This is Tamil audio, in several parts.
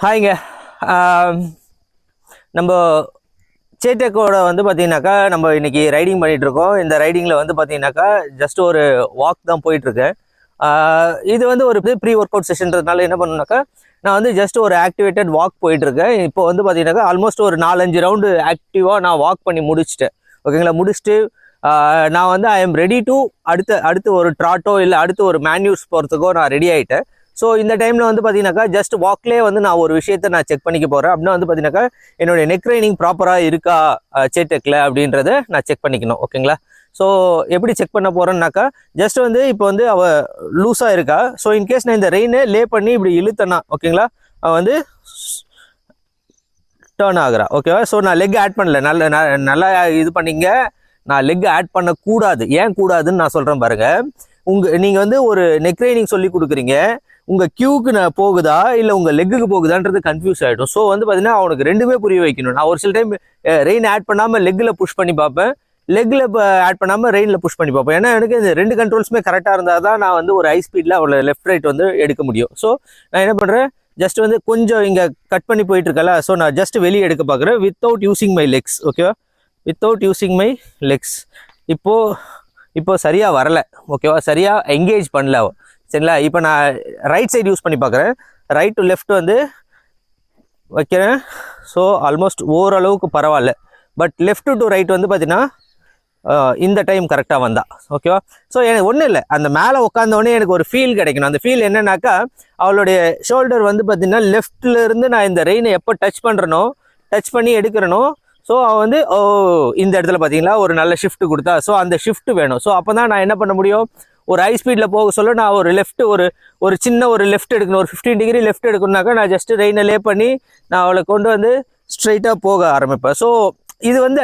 ஹாய்ங்க. நம்ம சேட்டக்கோட வந்து பார்த்தீங்கன்னாக்கா நம்ம இன்னைக்கு ரைடிங் பண்ணிகிட்ருக்கோம். இந்த ரைடிங்கில் வந்து பார்த்தீங்கன்னாக்கா ஜஸ்ட் ஒரு வாக் தான் போயிட்டுருக்கேன். இது வந்து ஒரு ப்ரீ ஒர்க் அவுட் செஷன்றதுனால என்ன பண்ணுனாக்கா, நான் வந்து ஜஸ்ட் ஒரு ஆக்டிவேட்டட் வாக் போயிட்டுருக்கேன். இப்போ வந்து பார்த்தீங்கன்னாக்கா ஆல்மோஸ்ட் ஒரு 4-5 ரவுண்டு ஆக்டிவாக நான் வாக் பண்ணி முடிச்சிட்டேன். ஓகேங்களா? முடிச்சுட்டு நான் வந்து ஐ எம் ரெடி டு அடுத்து ஒரு ட்ராட்டோ இல்லை அடுத்து ஒரு மேன்யூஸ் போகிறதுக்கோ நான் ரெடி ஆகிட்டேன். ஸோ இந்த டைமில் வந்து பார்த்தீங்கன்னாக்கா ஜஸ்ட் வாக்லேயே வந்து நான் ஒரு விஷயத்தை நான் செக் பண்ணிக்க போகிறேன். அப்படின்னா வந்து பார்த்தீங்கன்னாக்கா என்னுடைய நெக் ட்ரைனிங் ப்ராப்பராக இருக்கா சேட்டெக்கில் அப்படின்றத நான் செக் பண்ணிக்கணும். ஓகேங்களா? ஸோ எப்படி செக் பண்ண போகிறேன்னாக்கா ஜஸ்ட் வந்து இப்போ வந்து அவள் லூஸாக இருக்கா. ஸோ இன்கேஸ் நான் இந்த ரெயினை லே பண்ணி இப்படி இழுத்தேன்னா ஓகேங்களா, அவள் வந்து டேர்ன் ஆகுறா. ஓகேவா? ஸோ நான் லெக் ஆட் பண்ணல. நல்லா இது பண்ணிங்க. நான் லெக் ஆட் பண்ணக்கூடாது. ஏன் கூடாதுன்னு நான் சொல்கிறேன் பாருங்க. நீங்கள் வந்து ஒரு நெக் ட்ரைனிங் சொல்லி கொடுக்குறீங்க, உங்கள் கியூக்கு நான் போகுதா இல்லை உங்கள் லெக்குக்கு போகுதான்றது கன்ஃபியூஸ் ஆகிடும். ஸோ வந்து பார்த்தீங்கன்னா அவனுக்கு ரெண்டுமே புரிய வைக்கணும். நான் ஒரு சில டைம் ரெயின் ஆட் பண்ணாமல் லெக்கில் புஷ் பண்ணி பார்ப்பேன், லெக்கில் இப்போ ஆட் பண்ணாமல் ரெயினில் புஷ் பண்ணி பார்ப்பேன். ஏன்னா எனக்கு இந்த ரெண்டு கண்ட்ரோல்ஸுமே கரெக்டாக இருந்தால் தான் நான் வந்து ஒரு ஹை ஸ்பீடில் அவளை லெஃப்ட் ரைட் வந்து எடுக்க முடியும். ஸோ நான் என்ன பண்ணுறேன், ஜஸ்ட் வந்து கொஞ்சம் இங்கே கட் பண்ணி போயிட்டு இருக்கல, ஸோ நான் ஜஸ்ட் வெளியே எடுக்க பார்க்குறேன் வித்தவுட் யூஸிங் மை லெக்ஸ். ஓகேவா? Without using my Lex. இப்போ சரியாக வரலை. ஓகேவா? சரியாக என்கேஜ் பண்ணல. சரிங்களா? இப்போ நான் ரைட் சைடு யூஸ் பண்ணி பார்க்குறேன். ரைட் டு லெஃப்ட் வந்து வைக்கிறேன். ஸோ ஆல்மோஸ்ட் ஓரளவுக்கு பரவாயில்ல. பட் லெஃப்ட் டு ரைட் வந்து பார்த்தீங்கன்னா இந்த டைம் கரெக்டாக வந்தா. ஓகேவா? ஸோ எனக்கு ஒன்றும் இல்லை, அந்த மேலே உட்காந்தோடனே எனக்கு ஒரு ஃபீல் கிடைக்கணும். அந்த ஃபீல் என்னன்னாக்கா, அவளுடைய ஷோல்டர் வந்து பார்த்தீங்கன்னா லெஃப்ட்லேருந்து நான் இந்த ரெயினை எப்போ டச் பண்ணுறனோ, டச் பண்ணி எடுக்கிறனோ, ஸோ அவள் வந்து இந்த இடத்துல பார்த்தீங்களா ஒரு நல்ல ஷிஃப்ட் கொடுத்தா. ஸோ அந்த ஷிஃப்ட் வேணும். ஸோ அப்போ தான் நான் என்ன பண்ண முடியும், ஒரு ஹை ஸ்பீடில் போக சொல்ல நான் ஒரு லெஃப்ட் ஒரு சின்ன ஒரு லெஃப்ட் எடுக்கணும், ஒரு 15 டிகிரி லெஃப்ட் எடுக்கணுனாக்கா நான் ஜஸ்ட் ரெயினை லே பண்ணி நான் அவளை கொண்டு வந்து ஸ்ட்ரைட்டாக போக ஆரம்பிப்பேன். ஸோ இது வந்து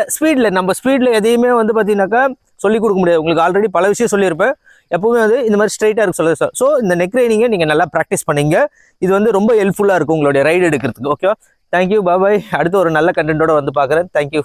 நம்ம ஸ்பீடில் எதையுமே வந்து பார்த்தீங்கன்னாக்கா சொல்லிக் கொடுக்க முடியாது. உங்களுக்கு ஆல்ரெடி பல விஷயம் சொல்லியிருப்பேன். எப்பவுமே வந்து இந்த மாதிரி ஸ்ட்ரைட்டாக இருக்கு சொல்லுது சார். ஸோ இந்த நெக் ட்ரைனிங்கை நீங்கள் நல்லா ப்ராக்டிஸ் பண்ணீங்க. இது வந்து ரொம்ப ஹெல்ப்ஃபுல்லாக இருக்கும் உங்களுடைய ரைடு எடுக்கிறதுக்கு. ஓகேவா? தேங்க்யூ, பாய். அடுத்து ஒரு நல்ல கண்டென்ட்டோட வந்து பார்க்குறேன். தேங்க்யூ.